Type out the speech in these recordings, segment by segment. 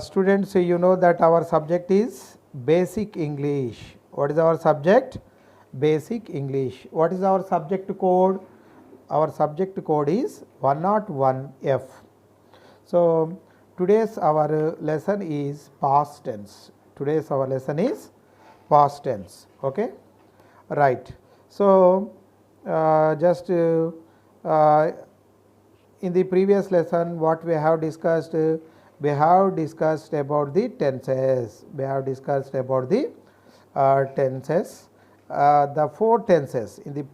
Students, you know that our subject is basic English. What is our subject? Basic English. What is our subject code? Our subject code is 101F. So today's our lesson is past tense. Today's our lesson is past tense. Okay, right. So just in the previous lesson what we have discussed, we have discussed about the tenses. We have discussed about the tenses, the four tenses. In the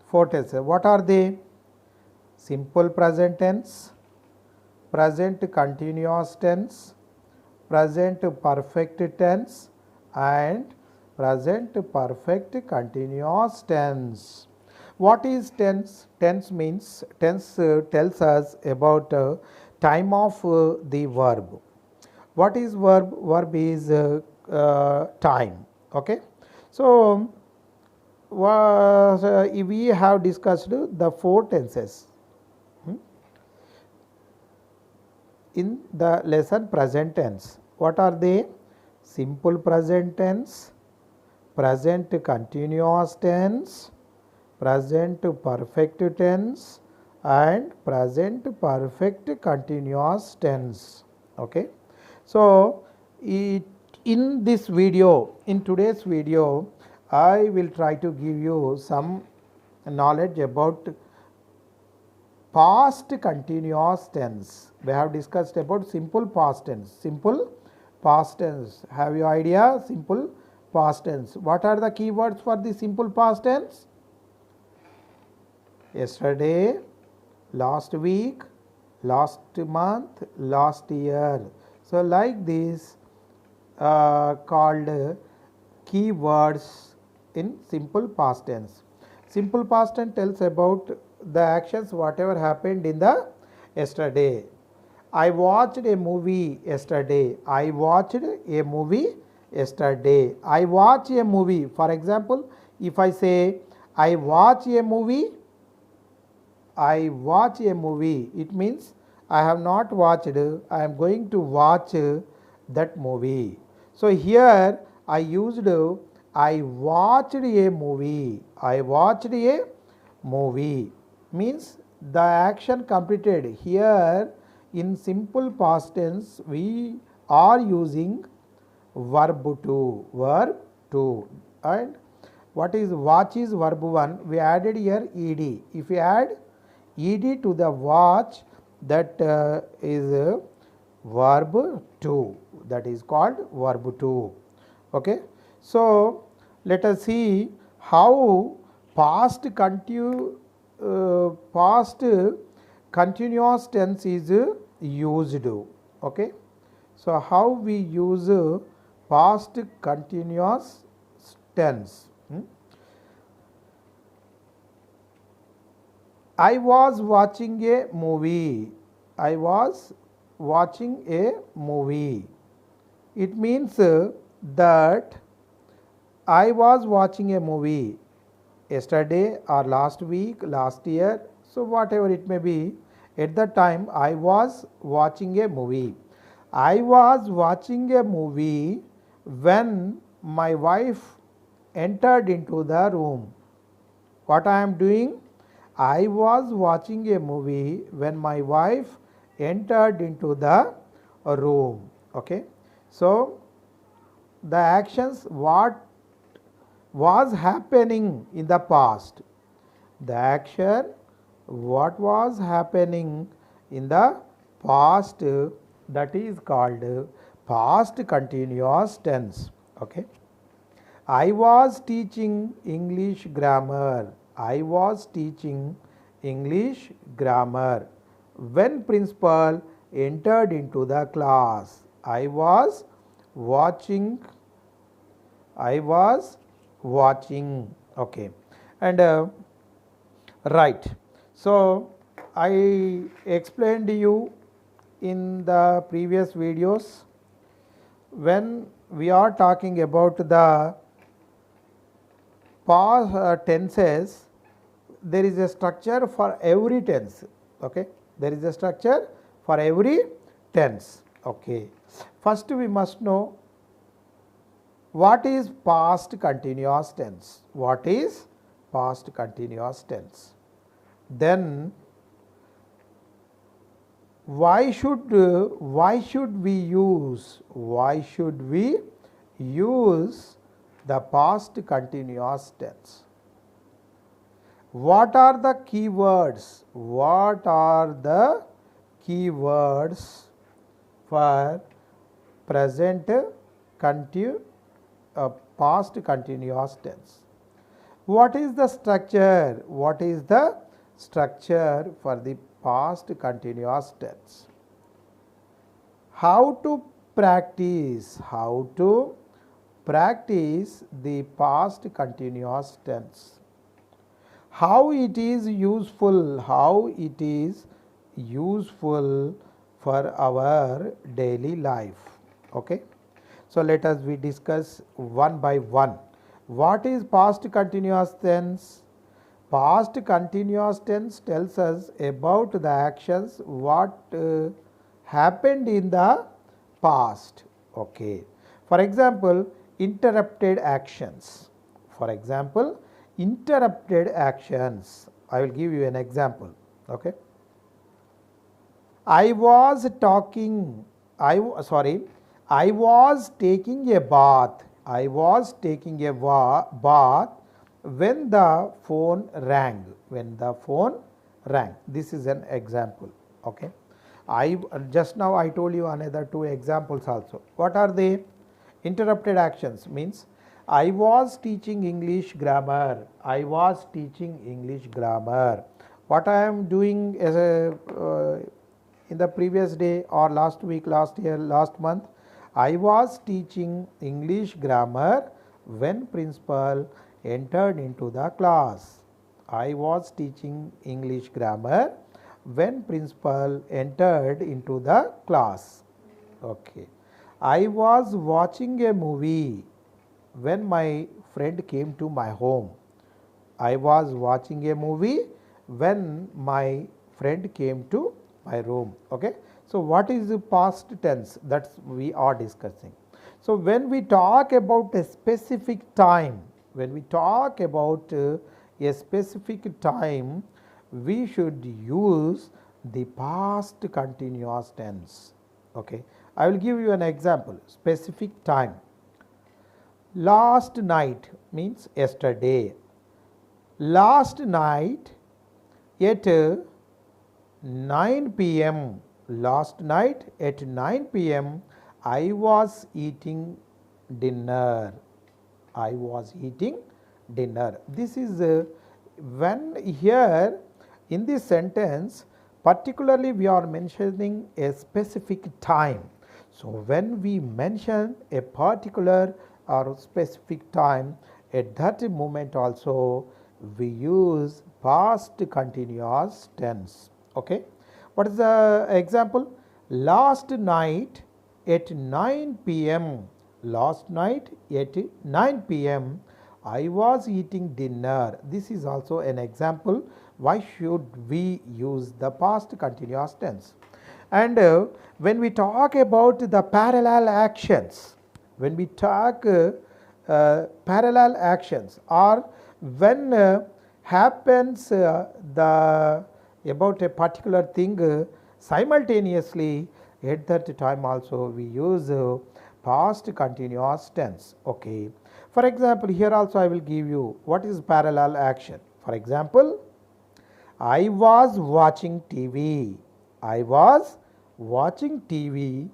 four tenses, what are they? Simple present tense, present continuous tense, present perfect tense and present perfect continuous tense. What is tense? Tense means, tense tells us about time of the verb. What is verb? Verb is time. Okay. So we have discussed the four tenses in the lesson. Present tense, what are they? Simple present tense, present continuous tense, present perfect tense and present perfect continuous tense. Okay. So in this video, in today's video, I will try to give you some knowledge about past continuous tense. We have discussed about simple past tense. Simple past tense. Have you idea? Simple past tense. What are the keywords for the simple past tense? Yesterday, last week, last month, last year. So like this called keywords in simple past tense. Simple past tense tells about the actions whatever happened in the yesterday. I watched a movie yesterday. I watched a movie yesterday. I watch a movie. For example, if I say I watch a movie, I watch a movie, it means I have not watched, I am going to watch that movie. So here I used I watched a movie. I watched a movie means the action completed. Here in simple past tense we are using verb to and what is watch is verb 1. We added here ed. If we add ed to the watch, that is verb 2, that is called verb 2. Okay. So let us see how past continuous tense is used. Okay. So how we use past continuous tense. I was watching a movie. I was watching a movie. It means that I was watching a movie yesterday or last week, last year. So whatever it may be, at that time I was watching a movie. I was watching a movie when my wife entered into the room. What I am doing? I was watching a movie when my wife entered into the room. Okay. So the actions what was happening in the past. The action what was happening in the past, that is called past continuous tense. Okay. I was teaching English grammar. I was teaching English grammar when principal entered into the class. I was watching. Okay. And right. So I explained to you in the previous videos, when we are talking about the past tenses, there is a structure for every tense. Okay, there is a structure for every tense. Okay, first we must know what is past continuous tense. What is past continuous tense? Then why should we use the past continuous tense? What are the keywords? What are the keywords for present past continuous tense? What is the structure? What is the structure for the past continuous tense? How to practice? How to practice the past continuous tense? How it is useful? How it is useful for our daily life? Okay. So let us we discuss one by one. What is past continuous tense? Past continuous tense tells us about the actions what happened in the past. Okay. For example, interrupted actions. For example, interrupted actions. I will give you an example. Okay. I was taking a bath. I was taking a bath when the phone rang. When the phone rang. This is an example. Okay. Just now I told you another two examples also. What are they? Interrupted actions means I was teaching English grammar. I was teaching English grammar. What I am doing as in the previous day or last week, last year, last month, I was teaching English grammar when principal entered into the class. I was teaching English grammar when principal entered into the class. Okay. I was watching a movie when my friend came to my home. I was watching a movie when my friend came to my room. Okay. So what is the past tense? That's we are discussing. So when we talk about a specific time, when we talk about a specific time, we should use the past continuous tense. Okay. I will give you an example. Specific time. Last night means yesterday. Last night at 9 p.m. Last night at 9 p.m. I was eating dinner. I was eating dinner. This is when here in this sentence particularly we are mentioning a specific time. So when we mention a particular or specific time, at that moment also we use past continuous tense. Okay. What is the example? Last night at 9 p.m. Last night at 9 p.m. I was eating dinner. This is also an example. Why should we use the past continuous tense? And when we talk about the parallel actions, when we talk parallel actions or when happens the about a particular thing simultaneously, at that time also we use past continuous tense. Okay. For example, here also I will give you what is parallel action. For example, I was watching TV. I was watching TV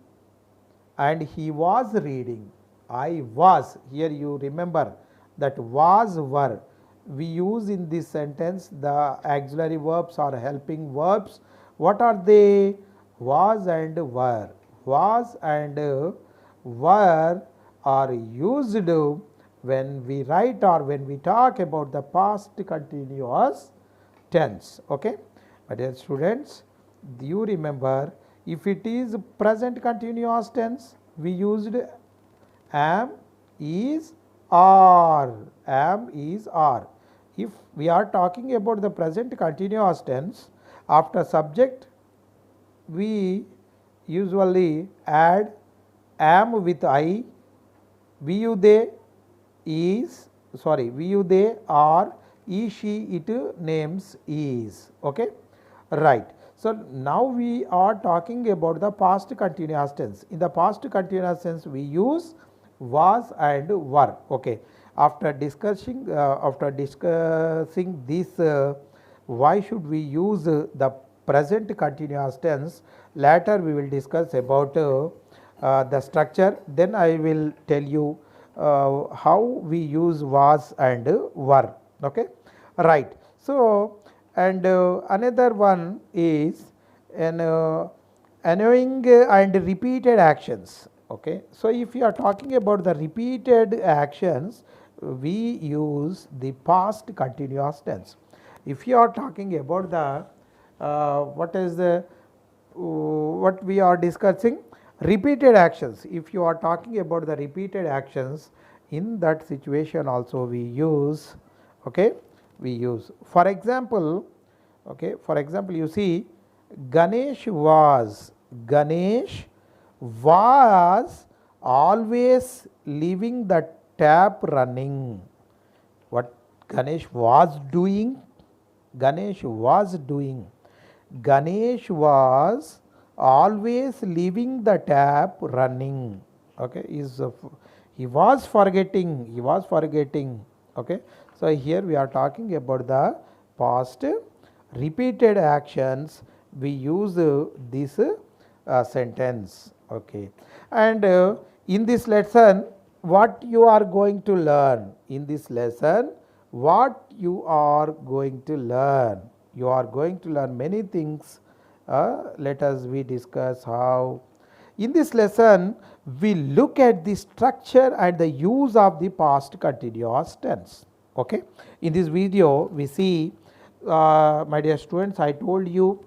and he was reading. I was, here you remember that was were. We use in this sentence the auxiliary verbs or helping verbs. What are they? Was and were. Was and were are used when we write or when we talk about the past continuous tense. Okay. But dear students, you remember if it is present continuous tense, we used am, is, are. Am, is, are. If we are talking about the present continuous tense, after subject we usually add am with I, we you they is, sorry, we you they are, he she it names is. Okay, right. So now we are talking about the past continuous tense. In the past continuous tense we use was and were. Okay, after discussing this, why should we use the present continuous tense, later we will discuss about the structure, then I will tell you how we use was and were. Okay, right. So and another one is an annoying and repeated actions. Okay, so if you are talking about the repeated actions, we use the past continuous tense. If you are talking about the what is the what we are discussing, repeated actions, if you are talking about the repeated actions, in that situation also we use, okay, we use, for example, okay, for example, you see Ganesh was always leaving the tap running. What Ganesh was doing? Ganesh was doing. Ganesh was always leaving the tap running. Okay, he was forgetting. He was forgetting. Okay, so here we are talking about the past repeated actions. We use this sentence. Okay, and in this lesson, what you are going to learn in this lesson? What you are going to learn? You are going to learn many things. Let us we discuss how. In this lesson, we look at the structure and the use of the past continuous tense. Okay. In this video, we see, my dear students, I told you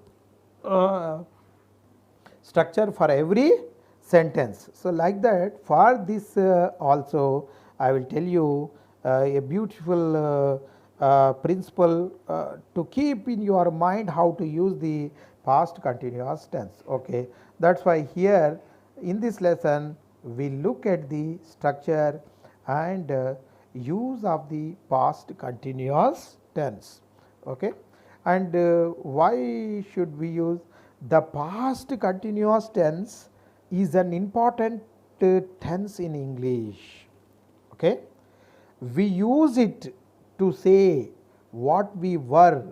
structure for every sentence. So like that, for this also I will tell you a beautiful principle to keep in your mind how to use the past continuous tense. Okay, that's why here in this lesson we look at the structure and use of the past continuous tense. Okay, and why should we use the past continuous tense? Is an important tense in English. Okay, we use it to say what we were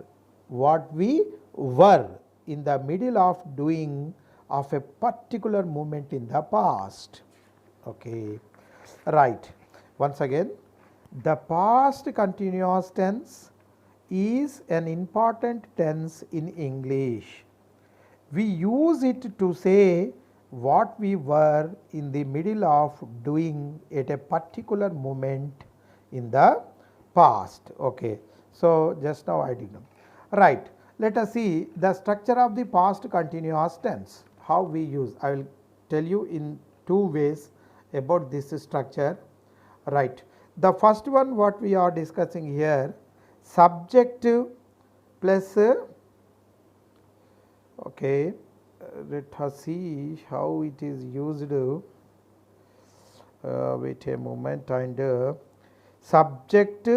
in the middle of doing of a particular moment in the past. Okay, right. Once again, the past continuous tense is an important tense in English. We use it to say what we were in the middle of doing at a particular moment in the past. Okay, so just now I did not. Right. Let us see the structure of the past continuous tense. How we use? I will tell you in two ways about this structure. Right. The first one, what we are discussing here, subject plus okay, let us see how it is used. Wait a moment, and subject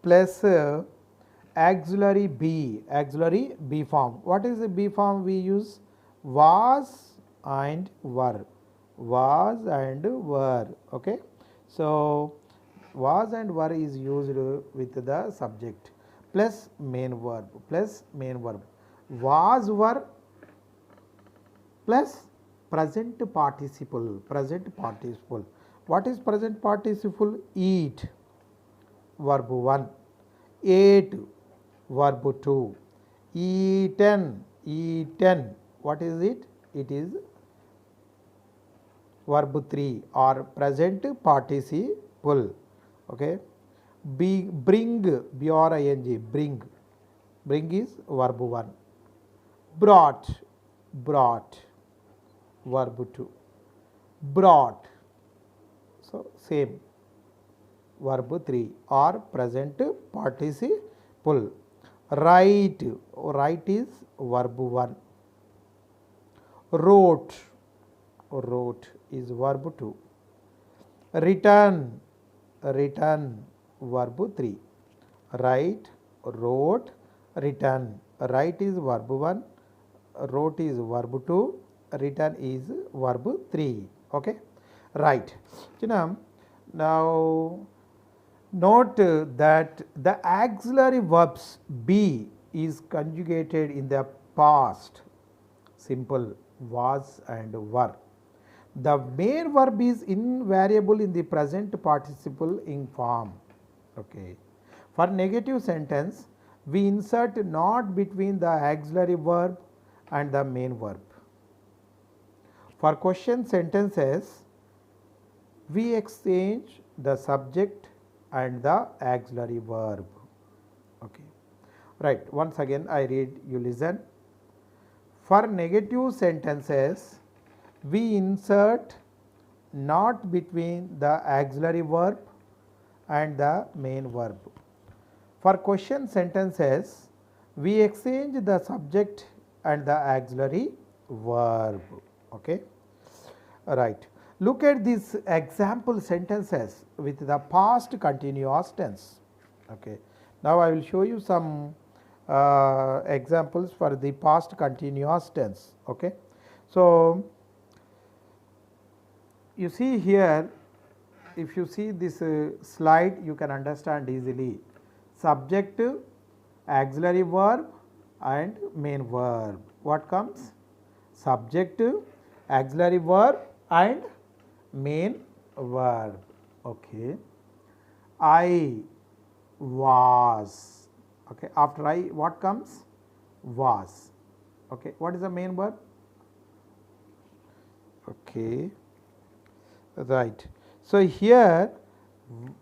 plus auxiliary B form. What is the B form we use? Was and were. Okay, so was and were is used with the subject plus main verb was were plus present participle. What is present participle? Eat, verb 1, ate, verb 2, eaten, what is it? It is verb 3 or present participle. Okay, bring, bring is verb 1, brought, verb 2, brought, so same, verb 3 or present participle. Write is verb 1, Wrote, wrote is verb 2. Return, return verb 3. Write, wrote, return. Write is verb 1, wrote is verb 2, return is verb 3. Okay, right. Now note that the auxiliary verbs be is conjugated in the past simple was and were. The main verb is invariable in the present participle in form. Okay. For negative sentence, we insert not between the auxiliary verb and the main verb. For question sentences, we exchange the subject and the auxiliary verb. Okay. Right. Once again I read, you listen. For negative sentences, we insert not between the auxiliary verb and the main verb. For question sentences, we exchange the subject and the auxiliary verb. Okay, right. Look at these example sentences with the past continuous tense. Okay, now I will show you some examples for the past continuous tense. Okay, so you see here, if you see this slide, you can understand easily. Subject, auxiliary verb and main verb. What comes? Subject, auxiliary verb and main verb. Okay. I was. Okay. After I, what comes? Was. Okay. What is the main verb? Okay. Right. So here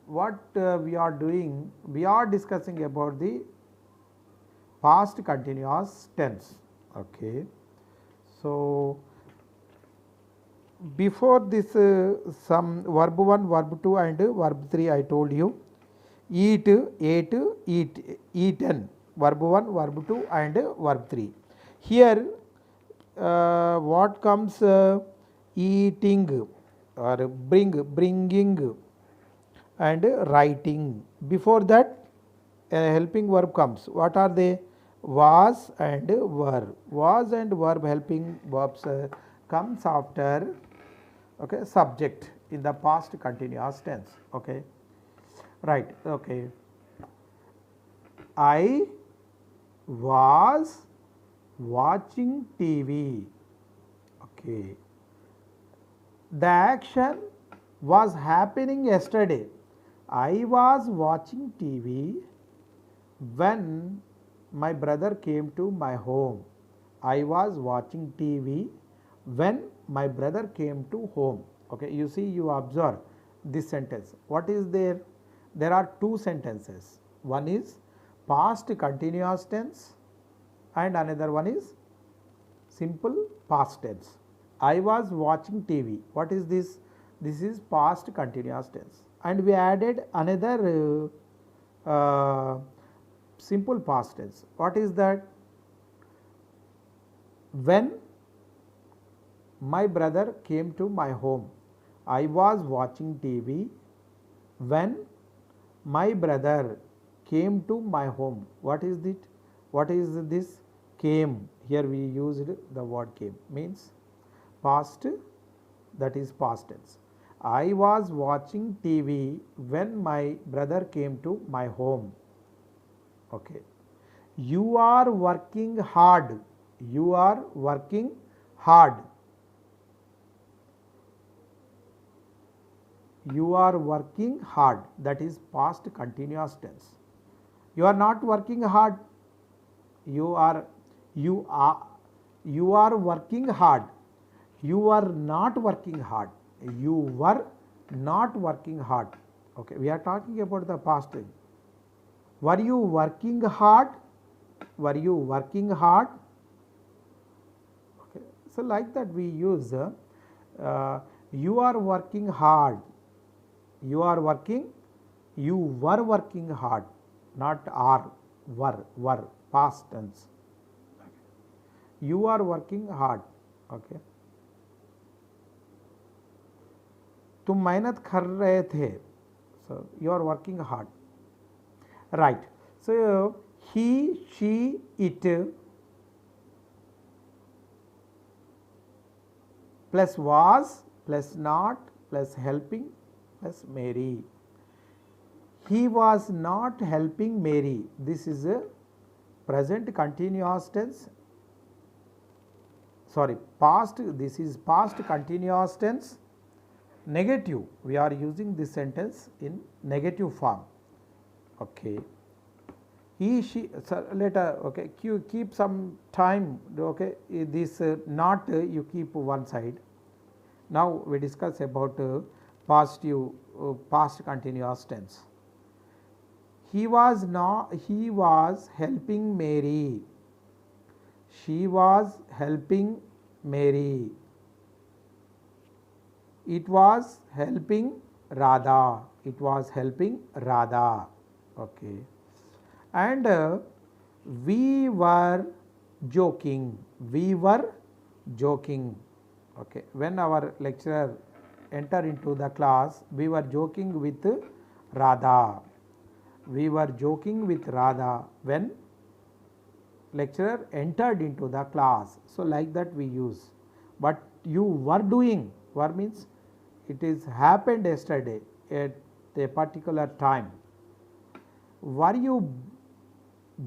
what we are doing, we are discussing about the past continuous tense. Okay. So before this some verb 1, verb 2 and verb 3 I told you. Eat, ate, eat, eaten, verb 1, verb 2 and verb 3. Here what comes? Eating or bringing and writing. Before that a helping verb comes. What are they? Was and were. Was and verb helping verbs comes after, okay, subject in the past continuous tense. Okay, right. Okay, I was watching TV. Okay, the action was happening yesterday. I was watching TV when my brother came to my home. I was watching TV when my brother came to home. Okay, you see, you observe this sentence. What is there? There are two sentences. One is past continuous tense and another one is simple past tense. I was watching TV. What is this? This is past continuous tense. And we added another simple past tense. What is that? When my brother came to my home. I was watching TV when my brother came to my home. What is it? What is this? Came. Here we used the word came, means past, that is past tense. I was watching TV when my brother came to my home. Okay. You are working hard. You are working hard. You are working hard. That is past continuous tense. You are not working hard. You are working hard. You are not working hard. You were not working hard. Okay, we are talking about the past tense. Were you working hard? Were you working hard? Okay, so like that we use you are working hard. You are working. You were working hard, not are. Were past tense. You are working hard. Okay. तुम मेहनत कर रहे थे, so you are working hard, right. So he, she, it plus was plus not plus helping plus Mary. He was not helping Mary. This is a present continuous tense, sorry past, this is past continuous tense negative. We are using this sentence in negative form. Okay. He, she, so later, okay, you keep some time, okay, this not you keep one side. Now we discuss about past continuous tense. He was not, he was helping Mary. She was helping Mary. It was helping Radha. It was helping Radha. Okay. And we were joking. We were joking. Okay. When our lecturer enter into the class, we were joking with Radha. We were joking with Radha when lecturer entered into the class. So like that we use. But you were doing, were means it is happened yesterday at a particular time. Were you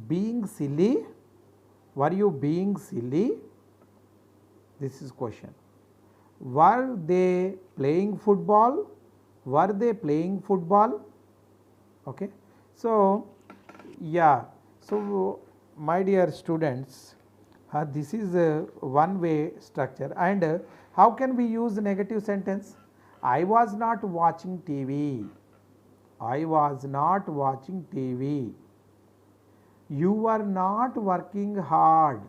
being silly? Were you being silly? This is question. Were they playing football? Were they playing football? Okay. So yeah, so my dear students, this is one way structure. And how can we use negative sentence? I was not watching TV. I was not watching TV. You were not working hard,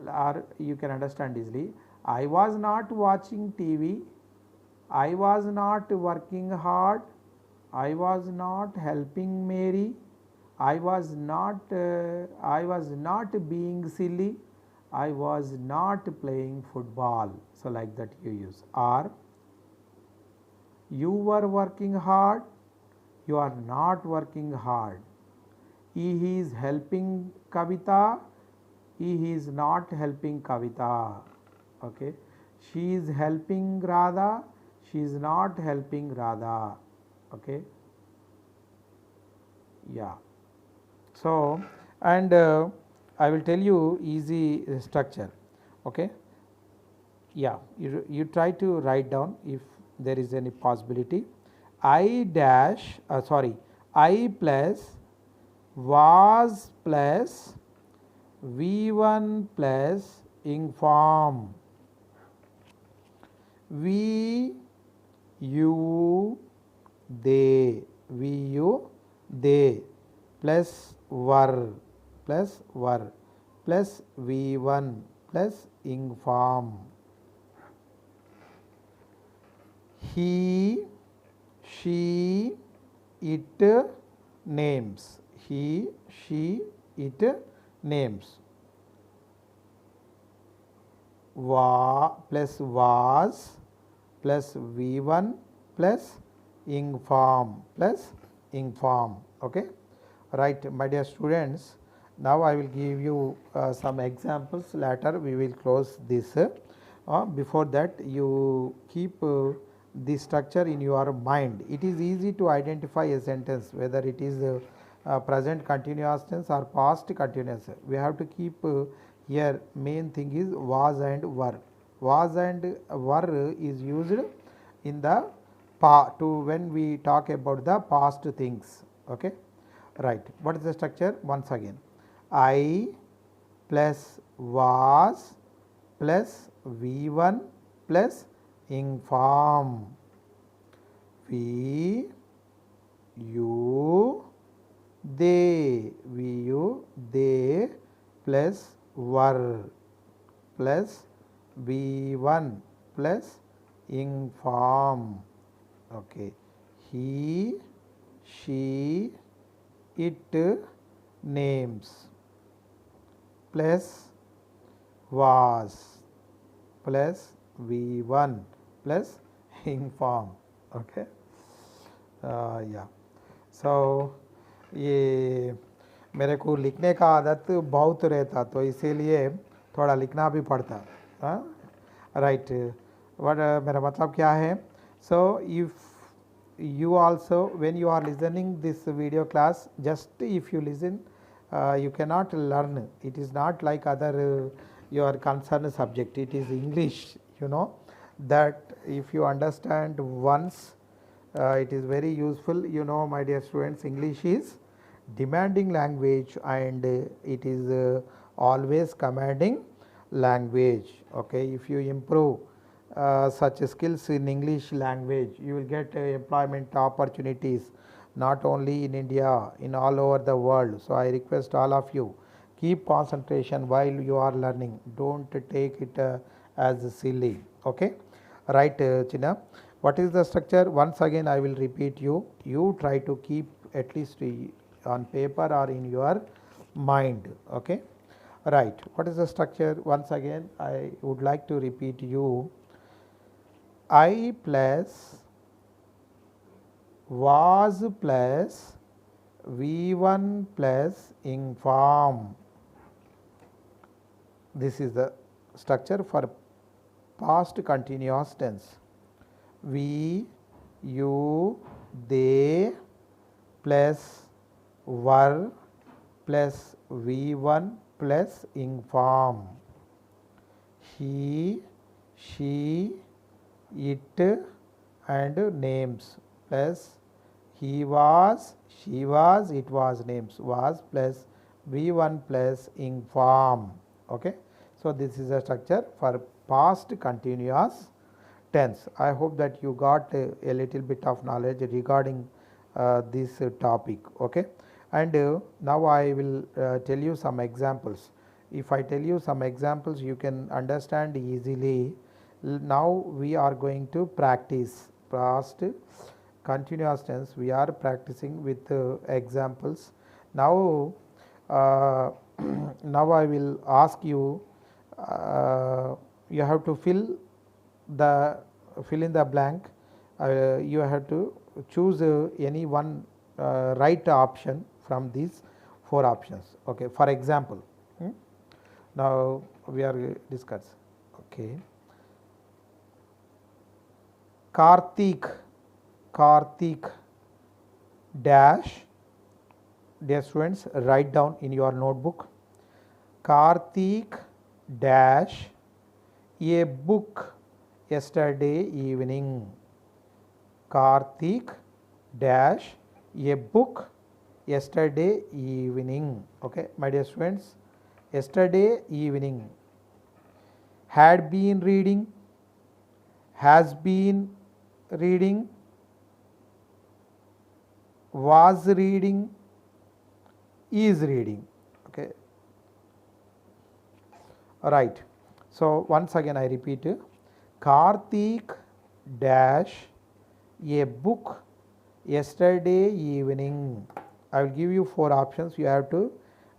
or you can understand easily. I was not watching TV. I was not working hard. I was not helping Mary. I was not being silly. I was not playing football. So like that you use. Or you were working hard. You are not working hard. He is helping Kavita. He is not helping Kavita. Okay. She is helping Radha. She is not helping Radha. Okay. Yeah. So and I will tell you easy structure. Okay. Yeah, you try to write down if there is any possibility. I dash sorry, I plus was plus V1 plus inform, we you they, we you they plus were plus V1 plus inform, he, she, it names, he, she, it names, plus was plus V1 plus inform. Okay. Right, my dear students, now I will give you some examples. Later we will close this. Before that you keep the structure in your mind. It is easy to identify a sentence whether it is present continuous tense or past continuous. We have to keep here main thing is was and were. Was and were is used in the to when we talk about the past things. Okay. Right. What is the structure? Once again, I plus was plus V1 plus inform, we you they, we you they plus were plus V1 plus inform. Okay. He, she, it names plus was plus V1 plus ing form. Okay. या सो ये मेरे को लिखने का आदत बहुत रहता, तो इसीलिए थोड़ा लिखना भी पड़ता. राइट. वट मेरा मतलब क्या है? So if you also, when you are listening this video class, just if you listen, you cannot learn. It is not like other your concerned subject. It is English, you know, that if you understand once, it is very useful. You know, my dear students, English is demanding language, and it is always commanding language. Okay, if you improve such skills in English language, you will get employment opportunities not only in India, in all over the world. So I request all of you, keep concentration while you are learning. Don't take it as silly. Okay, right, China. What is the structure? Once again I will repeat you. You try to keep at least on paper or in your mind. Okay, right. What is the structure? Once again I would like to repeat you. I plus was plus V1 plus ing form. This is the structure for past continuous tense. We, you, they plus were plus V1 plus ing form. He, she, it and names plus he was, she was, it was names, was plus V1 plus ing form. Okay. So this is a structure for past continuous tense. I hope that you got a little bit of knowledge regarding this topic. Okay. And now I will tell you some examples. If I tell you some examples, you can understand easily. Now we are going to practice past continuous tense. We are practicing with examples. Now now I will ask you, you have to fill in the blank. You have to choose any one right option from these 4 options. Okay. For example, now we are discussing. Okay. Karthik dash, dear students, write down in your notebook. Karthik dash a book yesterday evening. Karthik dash a book yesterday evening. Okay, my dear students, yesterday evening. Had been reading, has been reading, was reading, is reading. Okay. Right. So once again I repeat, Karthik dash a book yesterday evening. I will give you 4 options. You have to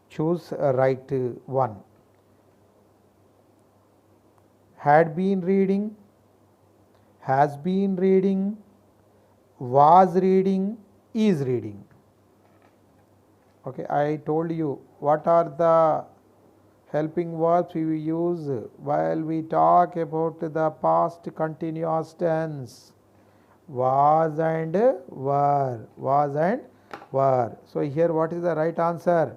choose right one. Had been reading, has been reading, was reading, is reading. Okay, I told you what are the helping verbs we use while we talk about the past continuous tense. Was and were, was and were. So here what is the right answer?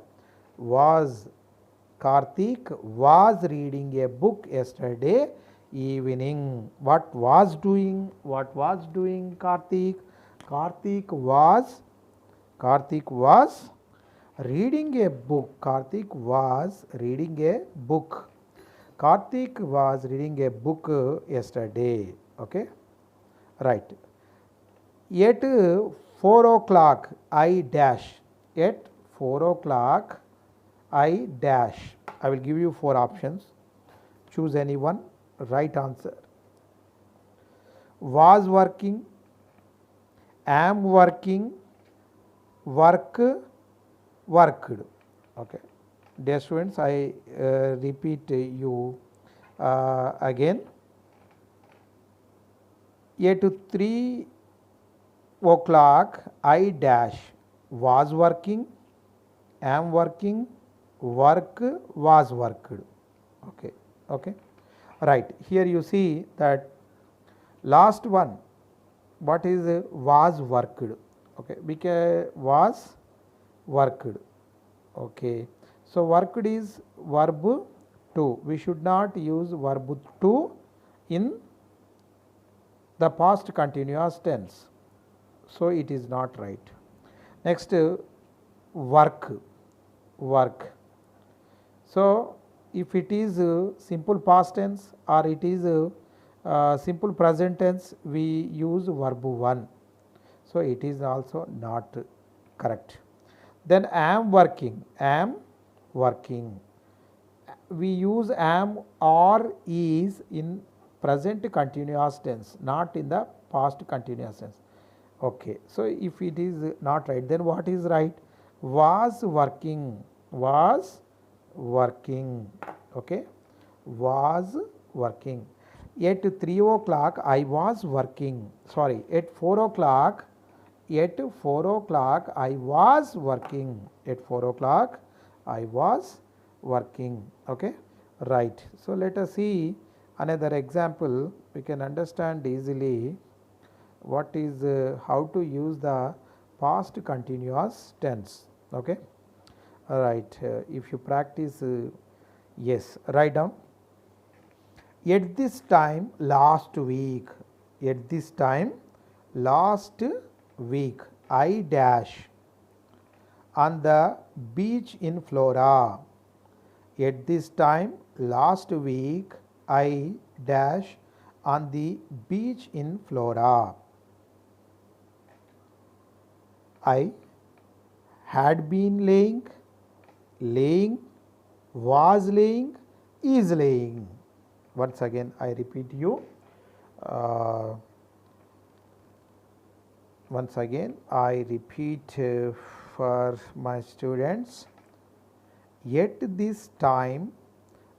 Was. Karthik was reading a book yesterday evening. What was doing? What was doing Karthik? Karthik was reading a book. Karthik was reading a book. Karthik was reading a book yesterday. Okay. Right. At 4 o'clock I dash. At 4 o'clock I dash. I will give you 4 options. Choose any one. Right answer. Was working, am working, work, worked. Okay. Dear students, I repeat you again. At 3 o'clock I dash was working, am working, work, was worked. Okay, okay, right. Here you see that last one, what is was worked. Okay, because was worked. Okay, so worked is verb to. We should not use verb to in the past continuous tense. So it is not right. Next, work, work. So if it is simple past tense or it is simple present tense, we use verb 1. So it is also not correct. Then am working, am working. We use am or is in present continuous tense, not in the past continuous tense. Okay, so if it is not right, then what is right? Was working, was working. Okay, was working. At 3 o'clock I was working. Sorry, at 4 o'clock. At 4 o'clock I was working. At 4 o'clock I was working. Okay, right. So let us see another example. We can understand easily what is how to use the past continuous tense. Okay, all right. If you practice, yes, write down. At this time last week, at this time last week I dash on the beach in Flora. At this time last week I dash on the beach in Flora. I had been laying, laying, was laying, is laying. Once again I repeat you. Once again I repeat for my students. At this time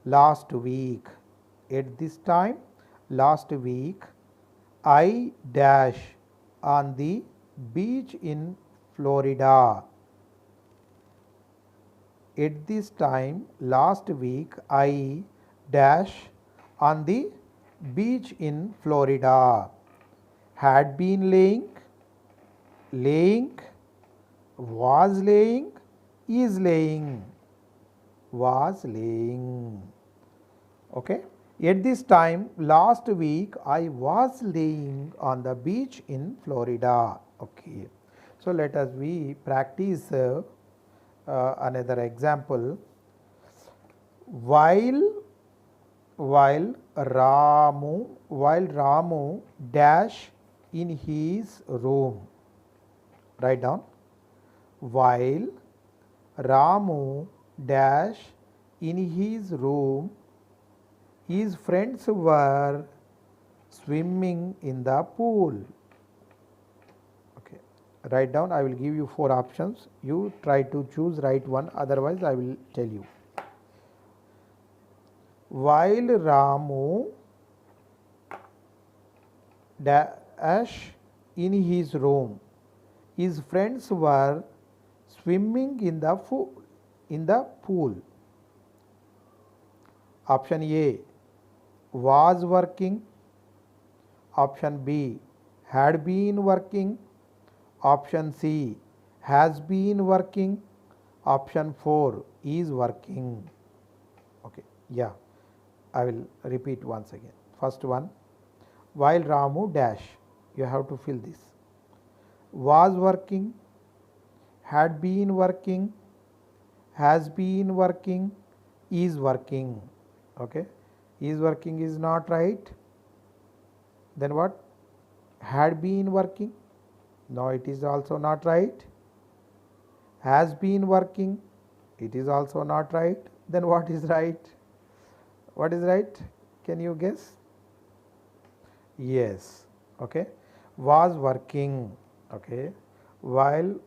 last week, at this time last week I dash on the beach in Florida. At this time last week I dash on the beach in Florida. Had been laying, laying, was laying, is laying, was laying. Okay. At this time last week I was laying on the beach in Florida. Okay. So let us we practice another example. While Ramu dash in his room. Write down. While Ramu dash in his room, his friends were swimming in the pool. Okay, write down. I will give you 4 options. You try to choose right one, otherwise I will tell you. While Ramu dash in his room, his friends were swimming in the pool. Option A, was working. Option B, had been working. Option C, has been working. Option 4, is working. Okay, yeah, I will repeat once again. First one, while Ramu dash, you have to fill this. Was working, had been working, has been working, is working. Okay, is working is not right. Then what? Had been working, no, it is also not right. Has been working, it is also not right. Then what is right? What is right? Can you guess? Yes. Okay, was working. Okay, while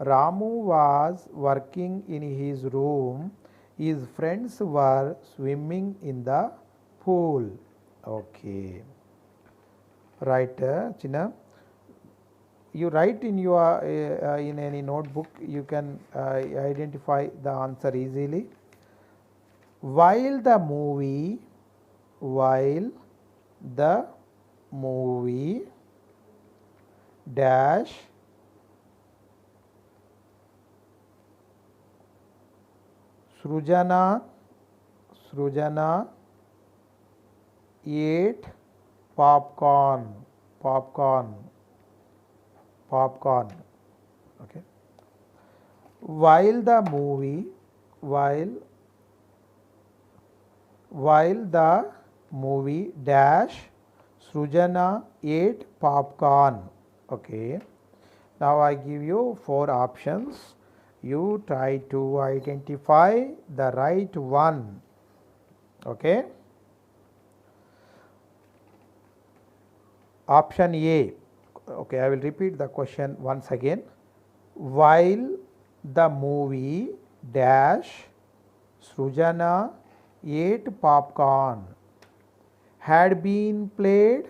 Ramu was working in his room, his friends were swimming in the pool. Okay, Right, Chinna. You write in your in any notebook, you can identify the answer easily. While the movie, while the movie dash Srujana ate popcorn, popcorn, popcorn. Okay. While the movie, while the movie dash Srujana ate popcorn. Okay. Now I give you 4 options. You try to identify the right one. Okay. Option A. Okay, I will repeat the question once again. While the movie dash Srujana ate popcorn had been played,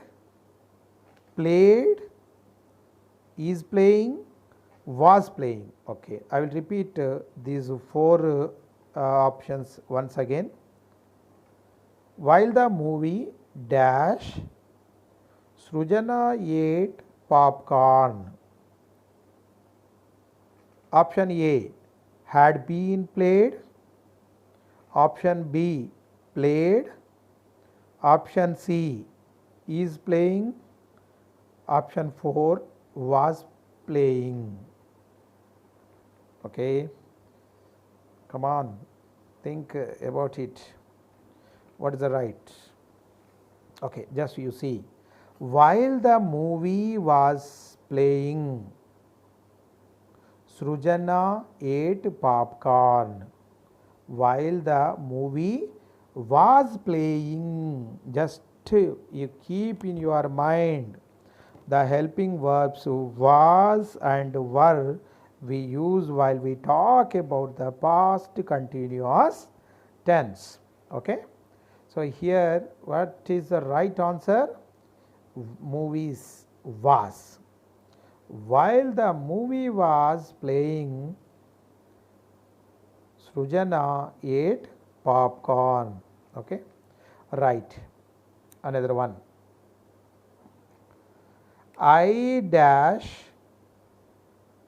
is playing, was playing. Okay, I will repeat these 4 options once again. While the movie dash Srujana ate popcorn. Option A had been played. Option B played. Option C is playing. Option 4 was playing. Okay, come on, think about it. What is the right? Okay, just you see. While the movie was playing, Srujana ate popcorn. While the movie was playing, just you keep in your mind the helping verbs was and were we use while we talk about the past continuous tense. Okay. So here what is the right answer? Movies was. While the movie was playing, Srujana ate popcorn. Okay, right. Another one. I dash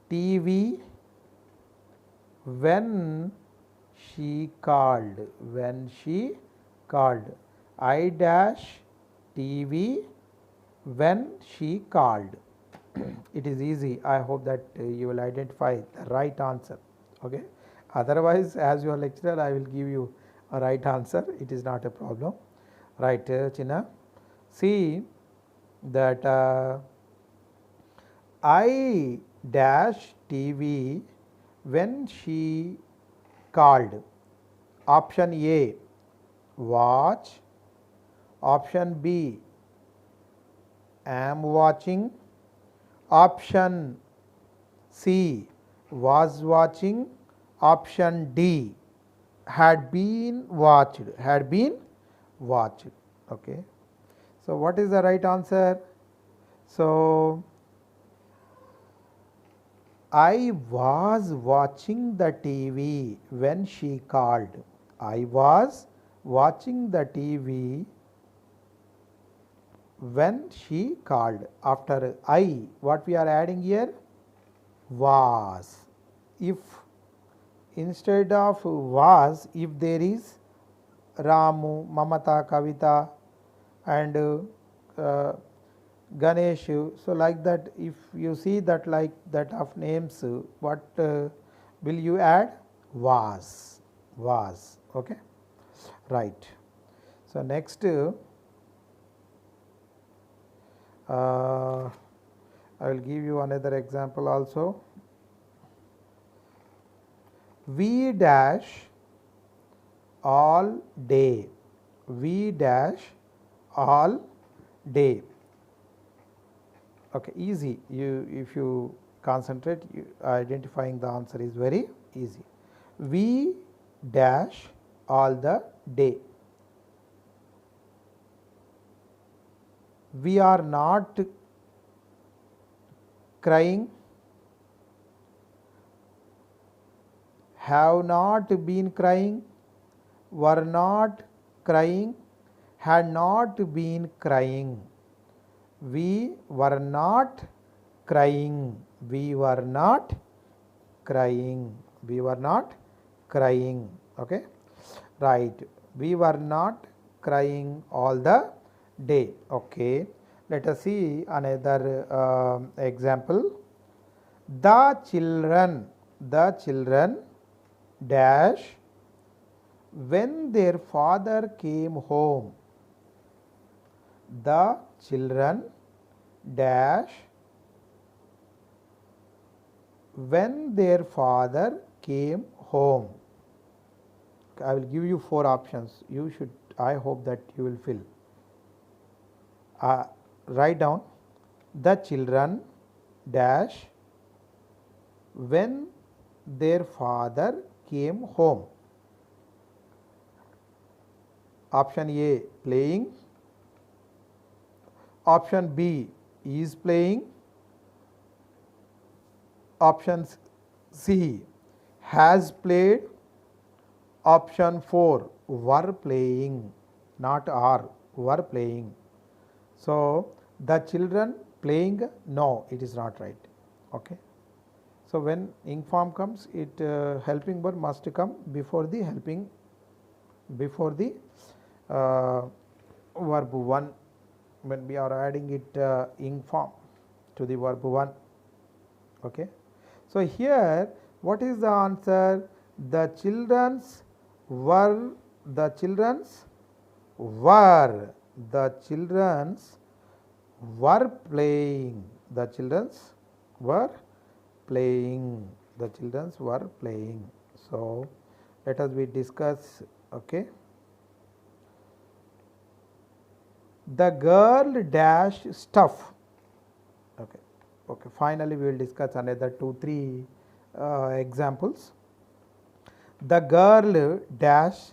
TV when she called. When she called. I dash TV when she called. It is easy. I hope that you will identify the right answer. Okay. Otherwise, as your lecturer, I will give you a right answer. It is not a problem. Right, Chinna. See that I dash TV when she called. Option A, watch. Option B, am watching. Option C, was watching. Option D, had been watched. Had been watched. Okay. So what is the right answer? So I was watching the TV when she called. I was watching the TV when she called. After I, what we are adding here? Was. If instead of was, if there is Ramu, Mamata, Kavita and Ganesh, so like that, if you see that like that of names, what will you add? Was. Okay, right. So next I will give you another example also. We dash all day. We dash all day. Okay, easy. You, if you concentrate, identifying the answer is very easy. We dash all the day. we are not crying, have not been crying, were not crying, had not been crying. We were not crying, we were not crying, we were not crying. Okay, right, we were not crying all the day. Okay, let us see another example. The children dash when their father came home. The children dash when their father came home. I will give you 4 options. You should, I hope that you will fill. Write down the children dash when their father came home. Option A, playing. Option B, is playing. Option C, has played. Option 4, were playing, not are, were playing. So, the children playing, no, it is not right. Okay. So, when ing form comes, it helping verb must come before the helping, before the verb 1, when we are adding it ing form to the verb 1. Okay. So, here what is the answer? The children's were, the children's were, the children's were playing, the children's were playing, the children's were playing. So, let us we discuss. Okay. The girl dash stuff. Okay. Okay. Finally, we will discuss another 2-3 examples. The girl dash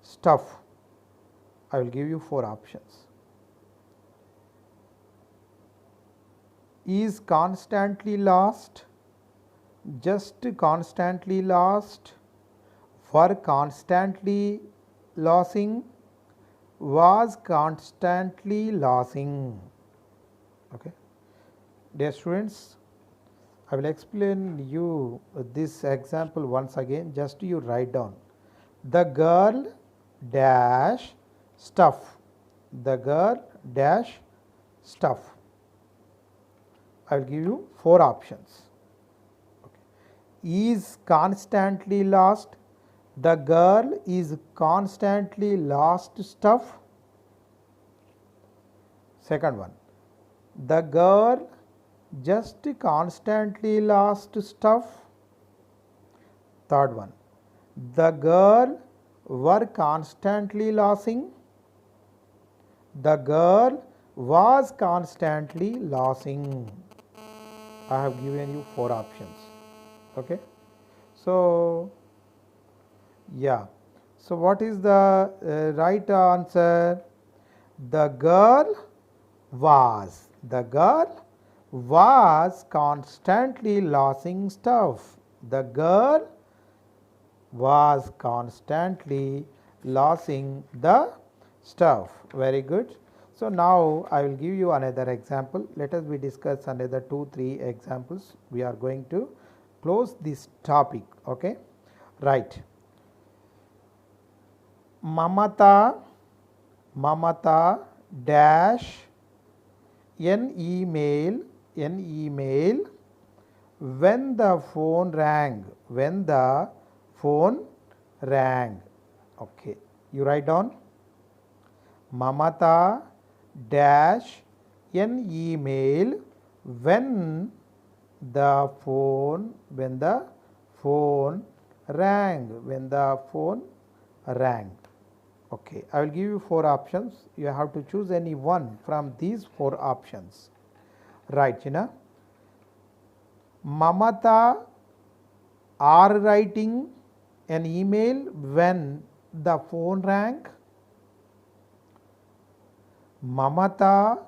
stuff. I will give you 4 options. Is constantly lost, just constantly lost, were constantly losing, was constantly losing. Okay. Dear students, I will explain you this example once again, just you write down. The girl dash stuff, the girl dash stuff. I will give you 4 options. Okay. Is constantly lost, the girl is constantly lost stuff. Second one, the girl just constantly lost stuff. Third one, the girl were constantly losing, the girl was constantly losing. I have given you 4 options. Okay. So, yeah. So, what is the right answer? The girl was, the girl was constantly losing stuff. The girl was constantly losing the stuff. Very good. So, now I will give you another example. Let us we discuss another 2-3 examples. We are going to close this topic. Okay. Right. Mamata dash an email when the phone rang, when the phone rang. Okay. You write down Mamata dash an email when the phone rang, when the phone rang. Okay, I will give you 4 options. You have to choose any one from these 4 options. Right, China. Mamata are writing an email when the phone rang. Mamata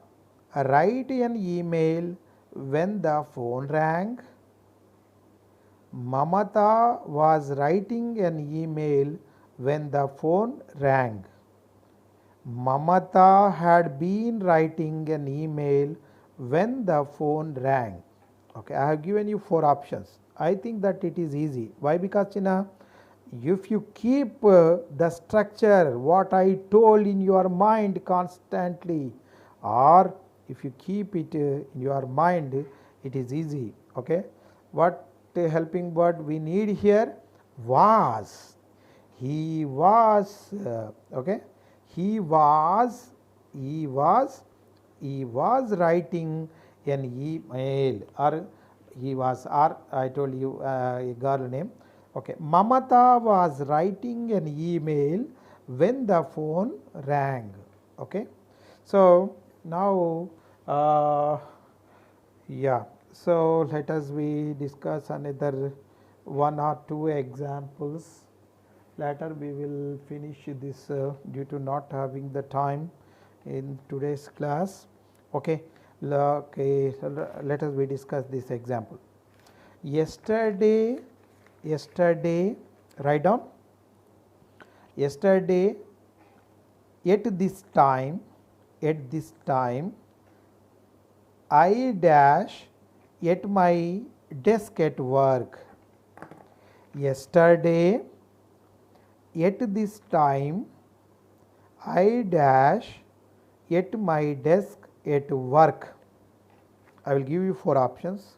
write an email when the phone rang. Mamata was writing an email when the phone rang. Mamata had been writing an email when the phone rang. Okay, I have given you 4 options. I think that it is easy. Why? Because if you keep the structure what I told in your mind constantly, or if you keep it in your mind, it is easy. Okay, what helping word we need here? Was. He was. Okay, he was he was he was writing an email, or he was, or I told you a girl name. Okay, Mamata was writing an email when the phone rang. Okay, so now yeah, so let us we discuss another 1 or 2 examples. Later we will finish this due to not having the time in today's class. Okay, okay, so let us we discuss this example. Yesterday, write down. Yesterday, at this time, I dash at my desk at work. Yesterday, at this time, I dash at my desk at work. I will give you 4 options.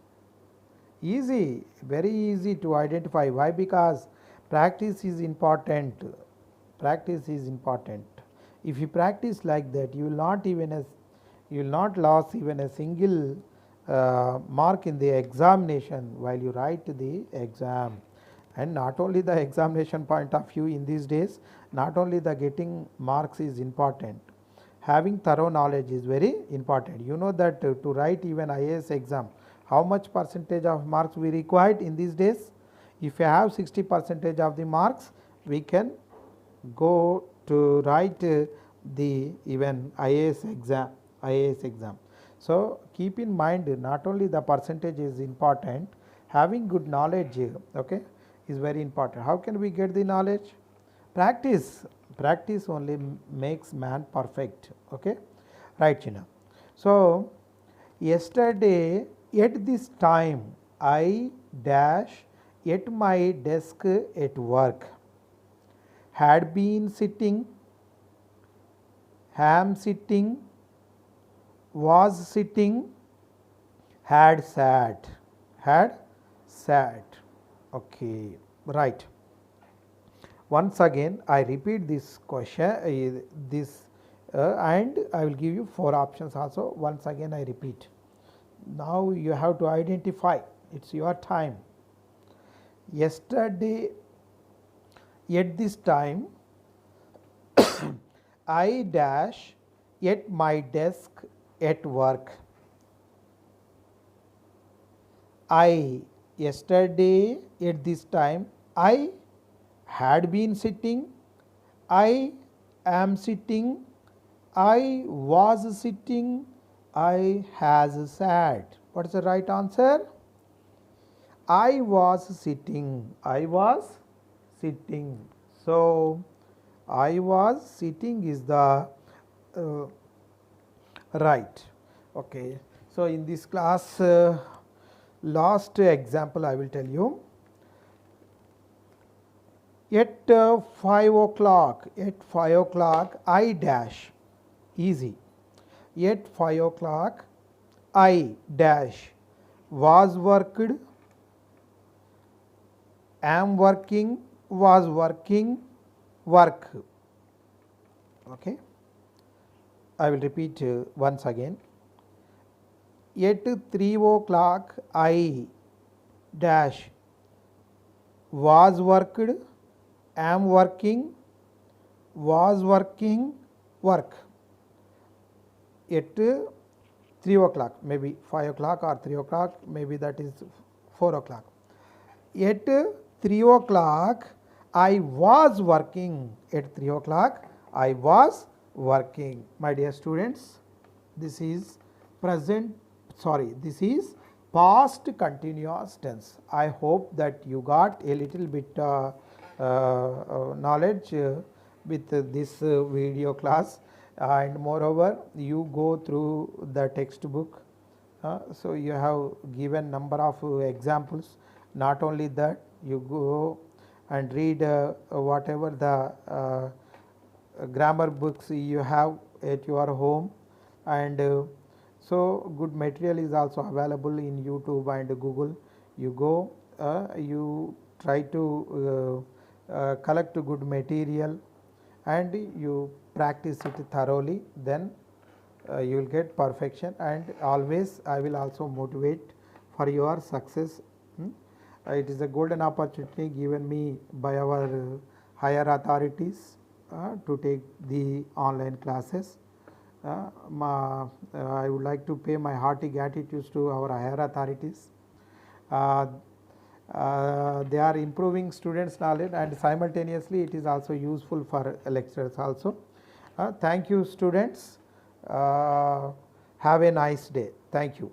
Easy, very easy to identify. Why? Because practice is important. Practice is important. If you practice like that, you will not lose even a single mark in the examination while you write the exam. And not only the examination point of view in these days, not only the getting marks is important, having thorough knowledge is very important. You know that to write even IAS exam, how much percentage of marks we required in these days? If you have 60% of the marks, we can go to write the even IAS exam. So keep in mind, not only the percentage is important, having good knowledge, okay, is very important. How can we get the knowledge? Practice only makes man perfect. Okay, right, China. So yesterday at this time I dash at my desk at work. Had been sitting, am sitting, was sitting, had sat. Okay, right. Once again I repeat this question, and I will give you 4 options also. Once again I repeat. Now you have to identify, it's your time. Yesterday at this time I dash at my desk at work. Yesterday at this time I had been sitting, I am sitting, I was sitting, I has sat. What is the right answer? I was sitting. So I was sitting is the right. Okay. So in this class, last example I will tell you. At 5 o'clock, I dash. Easy. At 5 o'clock, I dash was worked, am working, was working, work. Okay. I will repeat once again. At 3 o'clock, I dash was worked, am working, was working, work. At 3 o'clock, maybe 5 o'clock or 3 o'clock, maybe that is 4 o'clock. At 3 o'clock, I was working. At 3 o'clock, I was working. My dear students, this is present, sorry, this is past continuous tense. I hope that you got a little bit knowledge with this video class, and moreover you go through the textbook. So you have given number of examples. Not only that, you go and read whatever the grammar books you have at your home, and so good material is also available in YouTube and Google. You go, you try to collect good material and you practice it thoroughly, then you will get perfection, and always I will also motivate for your success. It is a golden opportunity given me by our higher authorities to take the online classes. I would like to pay my hearty gratitude to our higher authorities. Uh, they are improving students' knowledge, and simultaneously it is also useful for lecturers also. Thank you, students. Have a nice day. Thank you.